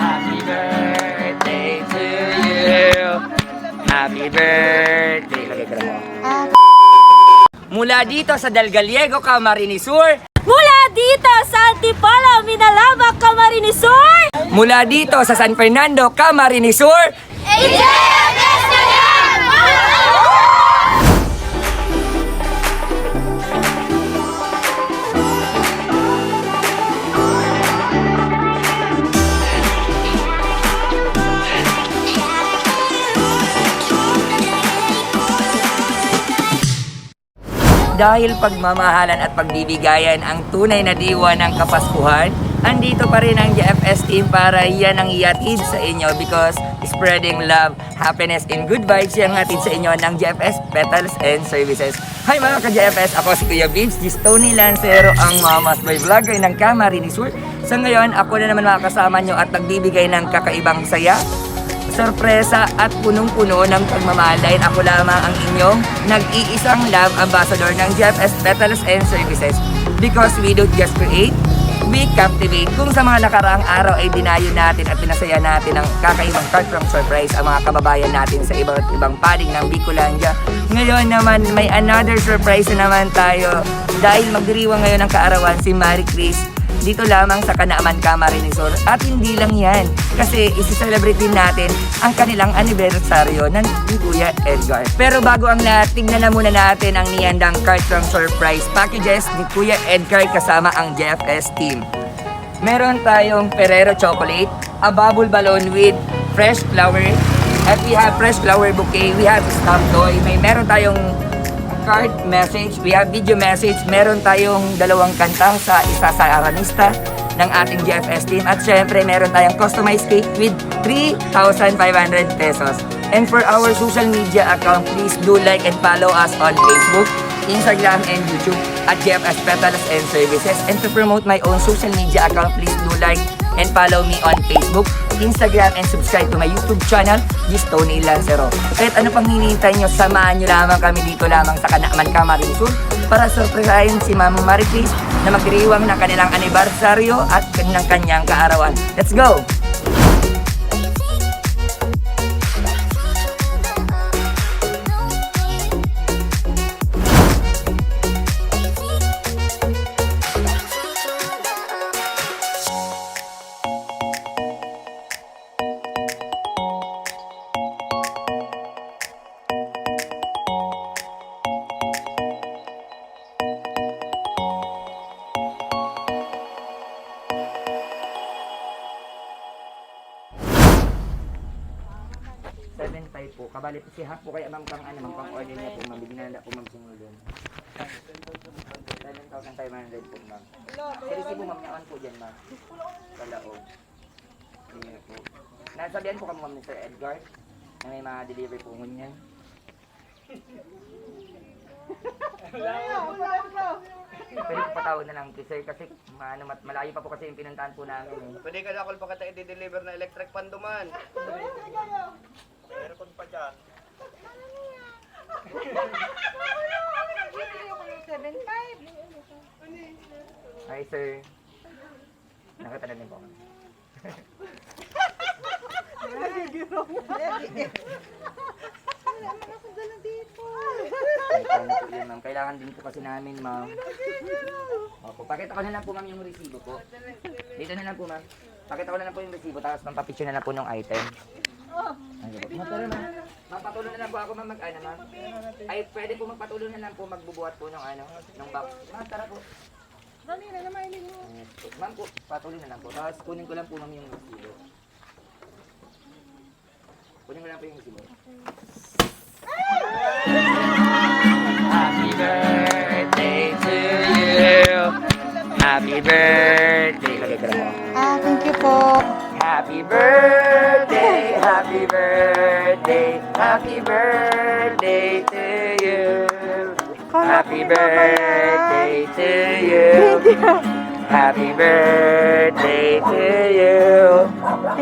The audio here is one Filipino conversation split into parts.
Happy birthday to you. Happy birthday. Lagay ko lang. Mula dito sa Del Gallego, Camarines Sur. Mula dito sa Antipolo, Minalaba, Camarines Sur. Mula dito sa San Fernando, Camarines Sur. Dahil pagmamahalan at pagbibigayan ang tunay na diwa ng Kapaskuhan, andito pa rin ang JFS team para yan ang iatid sa inyo because spreading love, happiness, and good vibes yung hatid sa inyo ng JFS Petals and Services. Hi mga ka-JFS, ako si Kuya Bibs, this Tony Lancero, ang Mama's Boy Vlogger ng Camarines Sur. Sa ngayon, ako na naman makakasama nyo at nagbibigay ng kakaibang saya, sorpresa at punong-puno ng pagmamahal dahil ako lamang ang inyong nag-iisang love ambassador ng JFS Petals and Services because we don't just create, we captivate. Kung sa mga nakaraang araw ay dinayo natin at pinasaya natin ang kakaibang card from surprise ang mga kababayan natin sa iba't ibang panig ng Bicolandia, ngayon naman may another surprise na naman tayo dahil magdiriwang ngayon ang kaarawan si Marie Chris dito lamang sa Kanaaman, Camarines Sur. At hindi lang yan, kasi isi-celebrate din natin ang kanilang anibersaryo ng Kuya Edgar. Pero bago ang lahat, tignan na muna natin ang nihandang card from surprise packages ni Kuya Edgar kasama ang JFS team. Meron tayong Ferrero chocolate, a bubble balloon with fresh flower, at we have fresh flower bouquet, we have stamp toy, meron tayong card message, we have video message, meron tayong dalawang kanta sa isa sa aranista ng ating JFS team at syempre meron tayong customized cake with 3,500 pesos. And for our social media account, please do like and follow us on Facebook, Instagram, and YouTube at JFS Petals and Services. And to promote my own social media account, please do like and follow me on Facebook, Instagram, and subscribe to my YouTube channel, this Tony Lancero. Kahit ano pang hinihintay nyo, samahan nyo lamang kami dito lamang sa Kanaaman, Camarines Sur para surpresahin si Ma'am Marie Chris na magdiriwang ng kanilang anibersaryo at ng kanyang kaarawan. Let's go! Po. Kabali po si Hap po kaya ma'am pang order niya po ma'am. Bigyan na po ma'am sinulong. 7,500 po ma'am. Serisi po ma'am niyaon po dyan ma'am. Kalao. Sige po. Nasabihan po kami ma'am ni Sir Edgar na may mga delivery po ngunyan. Pwede po patawag na lang kay Sir kasi malayo pa po kasi yung pinuntahan po namin eh. Pwede ka na pa kita i-deliver na electric pan duman. Meron pa dyan. Hi sir. Nakatala din po. Kailangan din po kasi namin ma'am. Opo, pakita ko na lang po ma'am yung resibo po. Dito na lang po ma'am. Pakita ko na lang po yung resibo tapos pampapicture na lang po ng item. Tara ma'am. Magpatuloy na lang po ako ma'am mag-ano ma'am. Ay pwede po magpatuloy na lang po magbubuhat po ng ng box. Ma'am tara po. Dali na naman mo. Ma'am po, patuloy na lang po. Tapos kunin ko lang po ma'am yung resibo. Kunin ko lang po yung resibo. Happy birthday to you. Happy birthday. Lagay ko lang po. Thank you po. Happy birthday, happy birthday, happy birthday to you. Happy birthday to you. Happy birthday to you.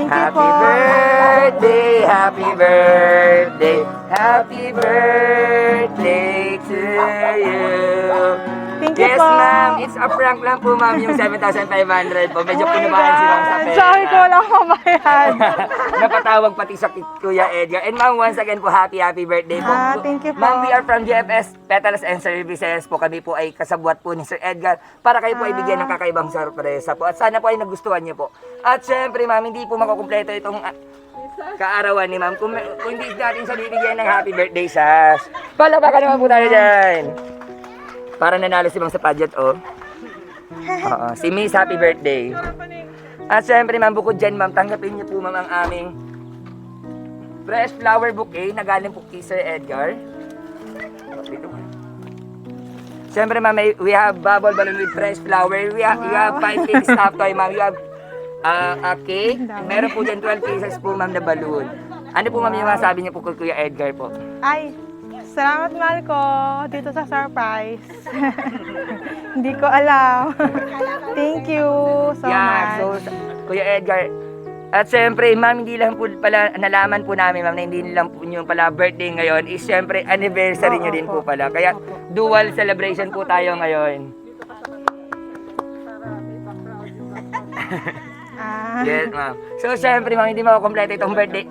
Happy birthday, happy birthday, happy birthday to you. Thank you Yes, po. ma'am. It's a prank lang po, ma'am, yung 7,500 po. Medyo pinubahan si ma'am sa pera. Sorry ko lang mabayad. Napatawag pati sa Kuya Edgar. And ma'am, once again po, happy birthday po. Thank you po. Ma'am, we are from GFS Petals and Services po. Kami po ay kasabwat po ni Sir Edgar para kayo po ay bigyan ng kakaibang sorpresa po. At sana po ay nagustuhan niyo po. At syempre, ma'am, hindi po makukumpleto itong kaarawan ni ma'am kung hindi natin siya bibigyan ng happy birthday sash. Palapakan naman po tayo dyan. Para nanalo si ma'am sa pageant, oh. Oo, si Miss Happy Birthday. At syempre, ma'am, bukod dyan, ma'am, tanggapin niyo po, ma'am, ang aming fresh flower bouquet na galing po kay Sir Edgar. Syempre, ma'am, we have bubble balloon with fresh flower. We have 5 pink stuffed toy, ma'am. You have a cake. Meron po dyan 12 pieces po, ma'am, na balloon. Ano po, ma'am, yung masabi niyo po kay Kuya Edgar po? Ay, salamat Marco dito sa surprise. Hindi ko alam. Thank you so much. So, Kuya Edgar, at syempre, ma'am, hindi lang po pala, nalaman po namin, ma'am, na hindi lang po yung pala birthday ngayon, is syempre, anniversary nyo din po pala. Kaya, dual celebration po tayo ngayon. Yes, ma'am. So, syempre, ma'am, hindi makukompleto itong birthday.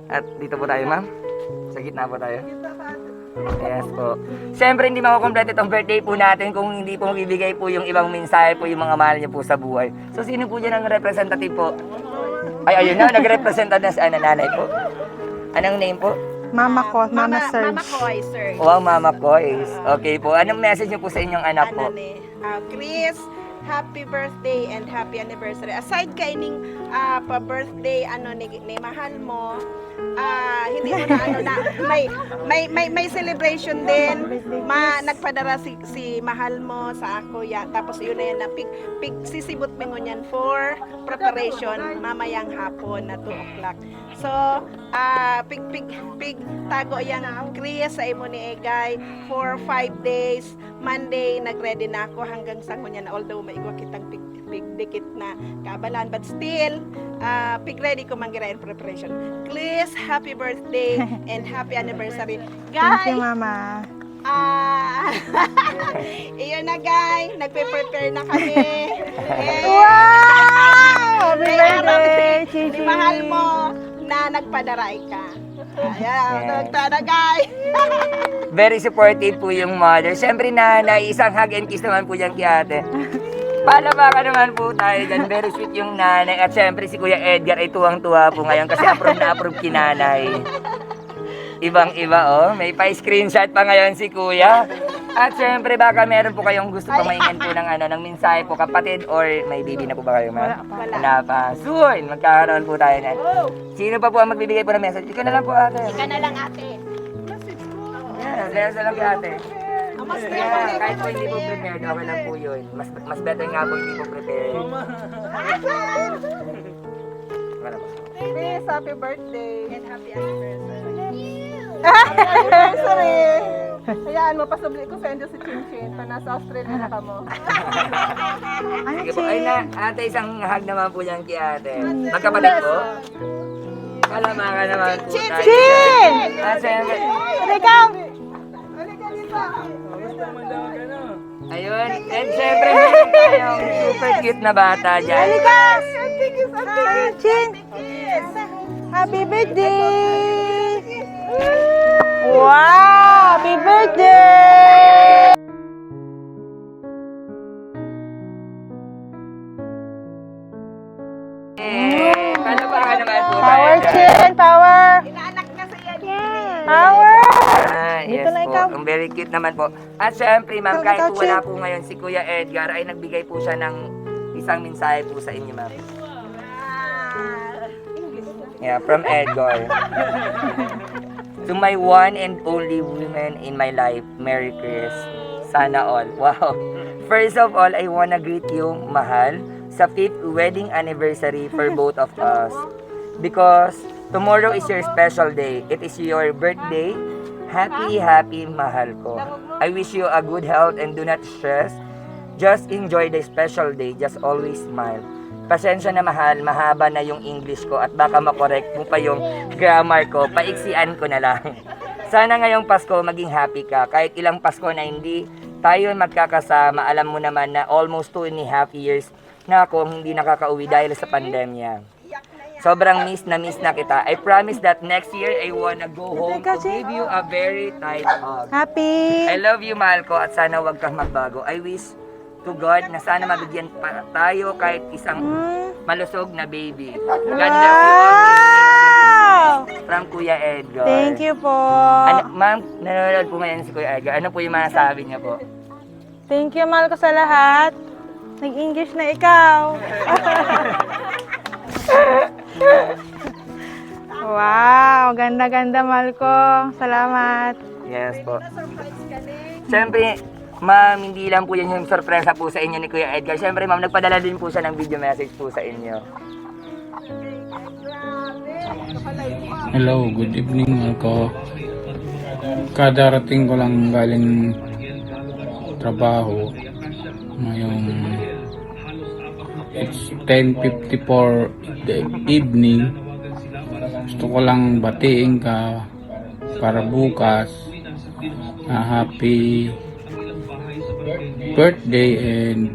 At dito po tayo, ma'am. Sa gitna po tayo. Yes po. Syempre, hindi makukompleto itong birthday po natin kung hindi po bibigay po yung ibang mensahe po yung mga mahal niyo po sa buhay. So, sino po dyan ang representative po? Ay, ayun na, nagrepresenta na si nanay po. Anong name po? Mama ko, Mama Serge. Mama Koy, sir. Wow, Mama Koys. Okay po. Anong message niyo po sa inyong anak po? Chris, happy birthday and happy anniversary. Aside kay ning pa-birthday ni mahal mo, hindi mo na may celebration din. Nagpadara si mahal mo sa ako ya. Tapos yun na yan na sisibot mo yan for preparation mamayang hapon na 2 o'clock. So, pig tago yang Chris sa imo ni Egay for 5 days. Monday nagready na ako hanggang sa kunya na, although maigwa kitang pig dikit na kabalan, but still pig ready ko mangira in preparation. Chris, happy birthday and happy anniversary. Thank Guys, you, Mama. iyon na guys, nagpe-prepare na kami. Wow! Happy May araw birthday, ni Chichi. mahal mo na nagpadaray ka. Ayan, nagtada guys. Very supportive po yung mother. Siyempre, nanay, isang hug and kiss naman po yan kay ate. Palabakan naman po tayo dyan. Very sweet yung nanay. At syempre, si Kuya Edgar ay tuwang-tuwa po ngayon kasi approve na approve kinanay. Ibang-iba, oh. May pa-screenshot pa ngayon si Kuya. At syempre, baka meron po kayong gusto pang maingin po ng mensahe po, kapatid, or may baby na po ba kayo, ma'am? Wala pa. Soon, magkakaroon po tayo na. Sino pa po ang magbibigay po ng message? Ikaw na lang po, ate. Ika na lang ate. Yeah, bless na lang kay ate. Yeah, kahit po hindi po prepared, okay lang po yun. Mas better nga po hindi po prepared. Wala po. Chris, happy birthday. And happy anniversary. Anniversary! Hayaan mo, pasubli ko sa inyo si Chinchin. Pa nasa Australia na ka mo. Sige po, ay na, ate, isang hug naman po yan kay ate. Magkapatid po? Kalama ka naman po tayo. Chin! At syempre, Ikaw! ayun, and syempre, meron tayong super cute na bata dyan. Chin! Happy birthday! Wow! Happy birthday! Kalama ka naman po tayo Power, dyan. Chin! Power! Inaanak na sa iya. Power! Yes Dito na po, ikaw. ang very cute naman po. At syempre, ma'am, Ikaw, kahit ikaw, po wala Chin. po ngayon si Kuya Edgar, ay nagbigay po siya ng isang mensahe po sa inyo, ma'am. Yeah, from Edgar. To my one and only woman in my life, Merry Chris. Sana all. Wow. First of all, I wanna greet you, mahal, sa 5th wedding anniversary for both of us. Because tomorrow is your special day. It is your birthday. Happy, happy, mahal ko. I wish you a good health and do not stress. Just enjoy the special day. Just always smile. Pasensya na mahal, mahaba na yung English ko at baka makorek mo pa yung grammar ko. Paiksian ko na lang. Sana ngayong Pasko maging happy ka. Kahit ilang Pasko na hindi tayo magkakasama. Alam mo naman na almost 2.5 years na akong hindi nakakauwi dahil sa pandemya. Sobrang miss na kita. I promise that next year I wanna go home to give you a very tight hug. Happy! I love you, mahal ko, at sana wag kang magbago. I wish to God na sana mabigyan pa tayo kahit isang malusog na baby. God bless you all. From Kuya Edgar. Thank you po. Ma'am, nanonood po ngayon si Kuya Edgar. Ano po yung masasabi niya po? Thank you, mahal ko sa lahat. Nag-English na ikaw. Wow, ganda-ganda, mahal ko. Salamat. Yes po. Siyempre, ma'am, hindi lang po yan yung sorpresa po sa inyo ni Kuya Edgar. Siyempre, ma'am, nagpadala din po siya ng video message po sa inyo. Hello, good evening ako. Kadarating ko lang galing trabaho. Ngayong it's 10:54 the evening. Gusto ko lang batiin ka para bukas happy birthday and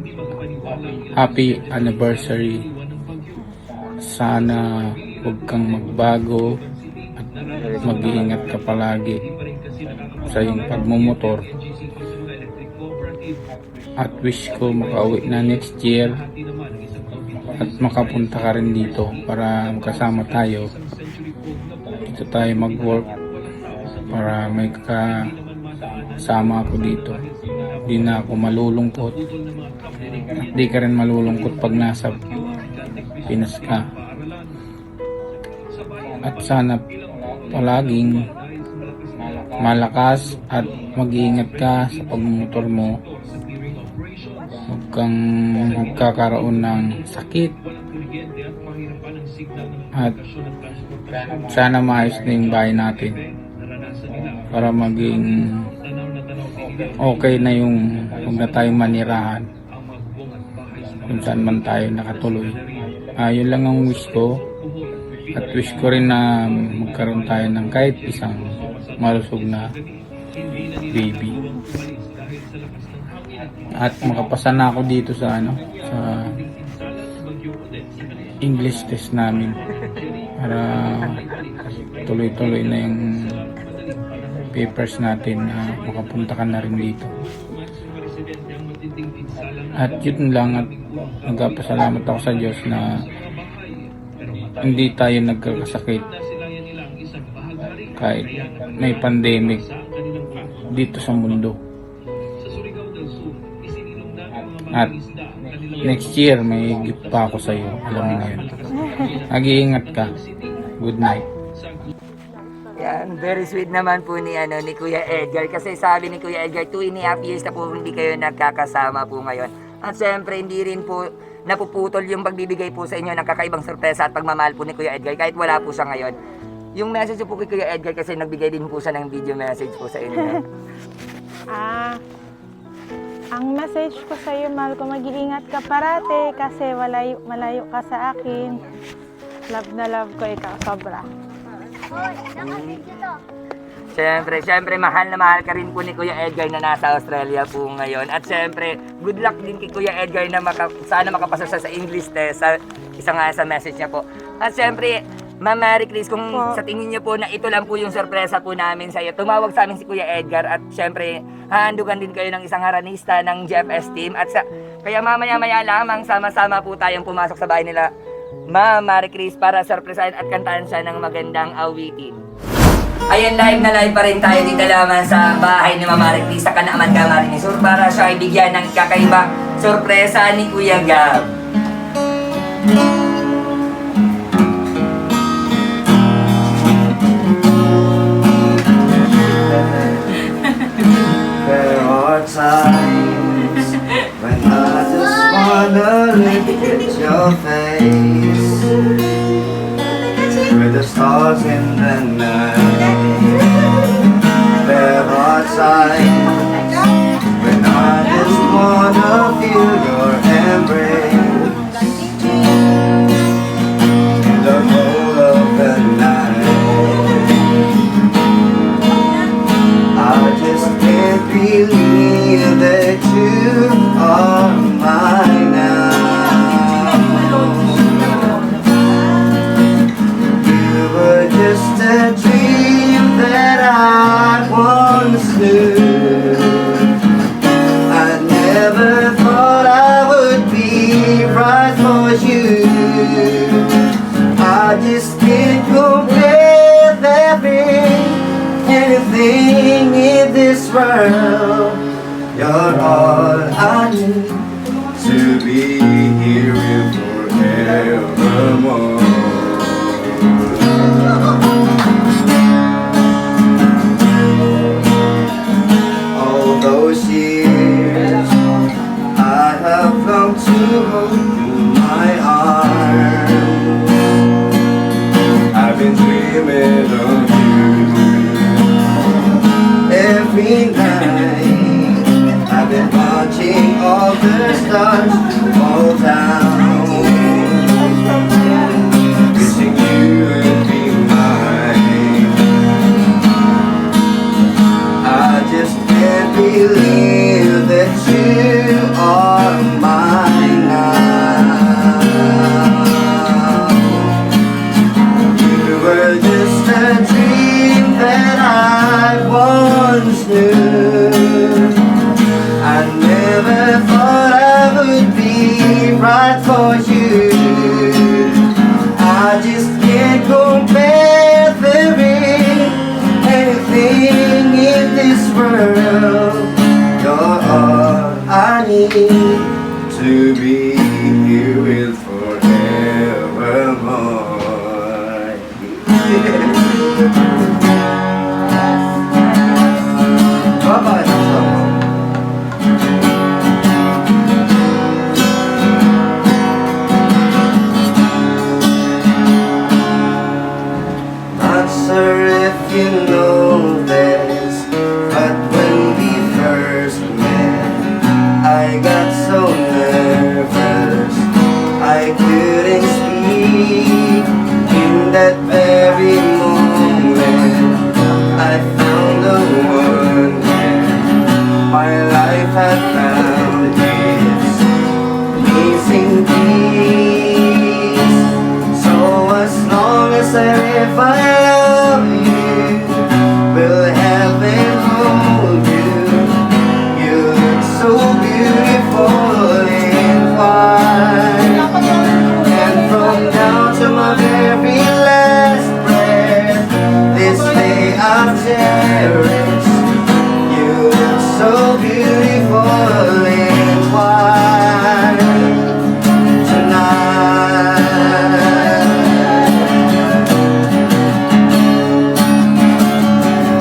happy anniversary. Sana huwag kang magbago at mag-iingat ka palagi sa iyong pagmumotor. At wish ko makauwi na next year at makapunta ka rin dito para makasama tayo. Dito tayo mag-work para may kasama ako dito. Di na ako malulungkot at di ka rin malulungkot pag nasa Pinas ka. At sana palaging malakas at mag-iingat ka sa pagmumotor mo. Huwag kang magkakaroon ng sakit. At sana maayos na yung bahay natin para maging okay na yung huwag na tayong manirahan kung saan man tayo nakatuloy. Yun lang ang wish ko. At wish ko rin na magkaroon tayo ng kahit isang malusog na baby. At makapasa na ako dito sa sa English test namin para tuloy-tuloy na yung papers natin na makapunta ka na rin dito. At yun lang, at nagpapasalamat ako sa Diyos na hindi tayo nagkakasakit kahit may pandemic dito sa mundo. At next year may gift pa ako sa iyo, alam mo na yun. Mag-iingat ka. Good night. Yan, very sweet naman po ni Kuya Edgar, kasi sabi ni Kuya Edgar 2.5 years na po hindi kayo nagkakasama po ngayon. At syempre hindi rin po napuputol yung pagbibigay po sa inyo ng kakaibang sorpresa at pagmamahal po ni Kuya Edgar kahit wala po siya ngayon. Yung message po kay Kuya Edgar, kasi nagbigay din po siya ng video message po sa inyo. Ang message ko sa iyo, mahal ko, mag-iingat ka parate kasi malayo ka sa akin. Love na love ko ikaw, sobra. Siyempre, mahal na mahal ka rin po ni Kuya Edgar na nasa Australia po ngayon. At siyempre, good luck din kay Kuya Edgar na sana makapasa siya sa English test. Isa nga sa message niya po. At siyempre, Ma'am Mary Chris, kung sa tingin niyo po na ito lang po yung sorpresa po namin sa iyo, tumawag sa amin si Kuya Edgar at siyempre, hahandugan din kayo ng isang haranista ng GFS team. At kaya mamaya-maya lamang sama-sama po tayong pumasok sa bahay nila Ma'am Mary Chris para sorpresahin at kantahan siya ng magandang awitin. Ayan, live na live pa rin tayo dito lamang sa bahay ni Ma'am Mary Chris sa Kanaaman Camarines Sur para siya ibigyan ng kakaiba sorpresa ni Kuya Gab. There are times when I just wanna look at your face with the stars in the night. There are times when I just wanna feel your embrace in the whole of the night. I just can't believe that not for you. I just can't compare anything in this world. You're all I need to be here with forevermore. Bye-bye. Not sure if you know this, but when we first met, I got so nervous I couldn't speak. In that very moment, I found the one where my life had found its amazing peace. So as long as I live, I love you. Will heaven hold you? You look so beautiful in white. And from now to my very last breath, this day I'll cherish. You look so beautiful in white tonight.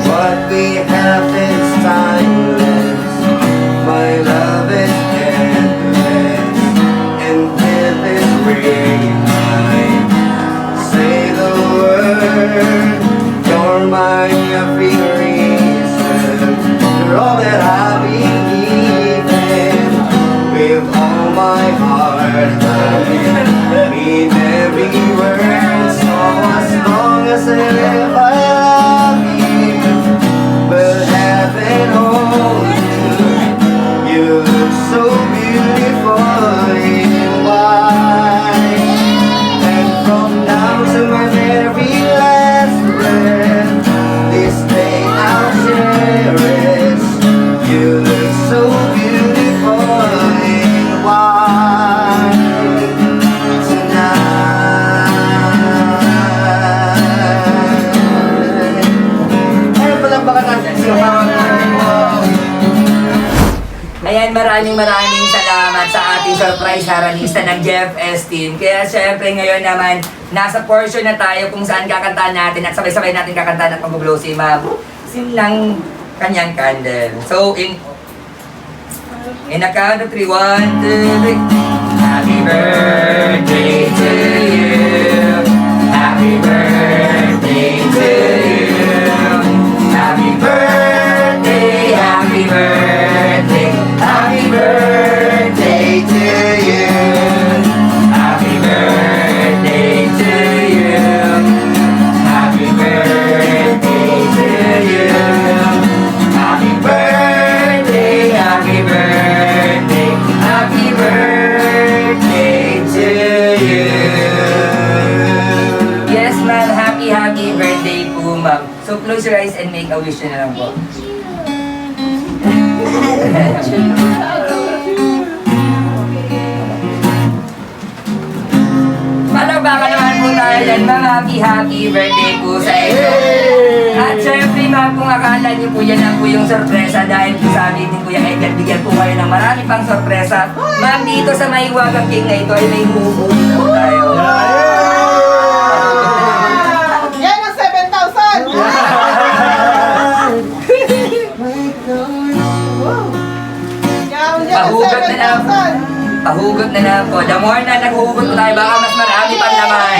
What we have is timeless. My love is endless. And with this ring light, say the word. You're my every reason. You're all that I believe in. With all my heart, I mean every word. So as long as I live, I love you. Will heaven hold you? You look so beautiful in white. And from now to my very last breath, this day I'll cherish. You look so beautiful in white tonight. Ayun pala baka natin siya. Ayan, maraming salamat sa ating surprise haranista ng GFS team. Kaya syempre ngayon naman, nasa portion na tayo kung saan kakantahan natin at sabay-sabay natin kakantahan at mag-blow si Ma'am Sim ng kanyang candle. So, in a count of 3, 1, 2, 3. Happy birthday to you. Happy birthday to you. Happy birthday, happy birthday. Happy birthday to you. Happy birthday to you. Happy birthday to you. Happy birthday, happy birthday. Happy birthday to you. Yes, ma'am. Happy birthday po, ma'am. So close your eyes and make a wish na lang po. Palakpakan naman po tayo dyan, ma'am. Happy birthday po sa inyo. At syempre, ma'am, kung akala niyo po yan lang po yung sorpresa dahil po sa amin din Kuya Edgar, bigyan po kayo ng marami pang sorpresa. Ma'am, dito sa may Wagang King na ito ay may huhugot po tayo. Yan ang 7,000! Pahugot na lang. Pahugot na lang po. The more na naghuhugot po tayo, baka mas marami pang naman.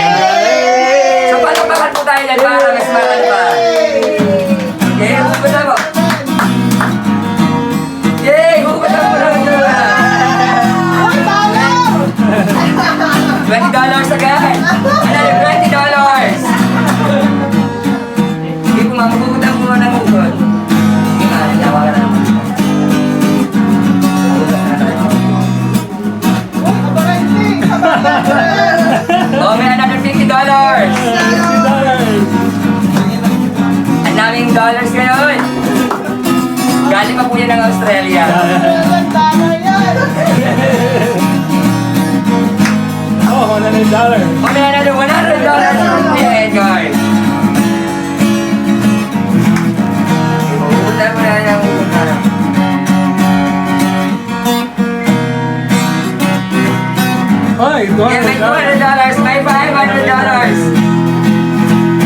So, palakpakan po tayo dyan para mas marami pa. Okay, hugot na po. Yay! Hugot na po naman yun. $20 agad. Another $20. Hindi po mahugot ang po ng hugot. Hindi nga, nawa ka naman. Oh, may another $50. Ang daming dollars ngayon. Galing pa po yan ng Australia. Mamaya na ng $100 from Kuya Edgar. Pupunta mo na ng pupunta. Yeah, may $200, may $500.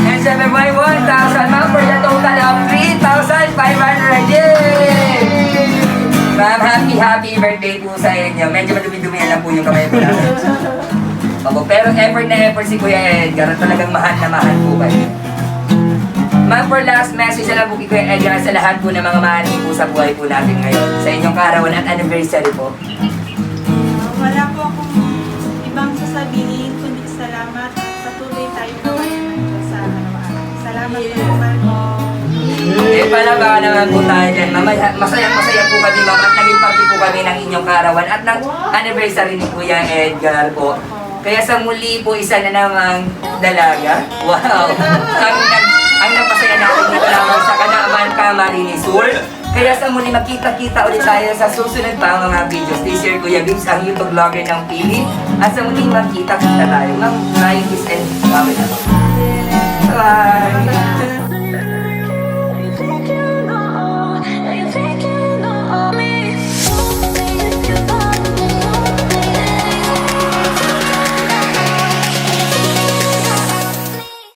And syempre may 1,000 ma'am for the total of 3,500. Yay! Ma'am, happy birthday po sa inyo. Medyo madumi-dumi lang po yung kamay po namin. Opo, pero effort na effort si Kuya Edgar. Talagang mahal na mahal po kayo. Ma'am, for last message na lang po kay Kuya Edgar sa lahat po ng mga mahalin po sa buhay po natin ngayon. Sa inyong kaarawan at anniversary po. Wala po akong ibang sasabihin kundi salamat at patuloy tayo gawain sa araw-araw. Salamat po, Marco. Eh, palaba naman po tayo dyan. Masayang-masaya po kami, ma'am. At naging party po kami ng inyong kaarawan at ng anniversary ni Kuya Edgar po. Kaya sa muli po, isa na namang dalaga. Wow! Ang napasaya natin dito lamang sa Kanaman Camarinesur. Kaya sa muli, magkita-kita ulit tayo sa susunod pa mga videos. This year, Kuya Bibbs, ang YouTube vlogger ng Pili. At sa muli, magkita-kita tayo. Ma'am, try this and bye. Bye!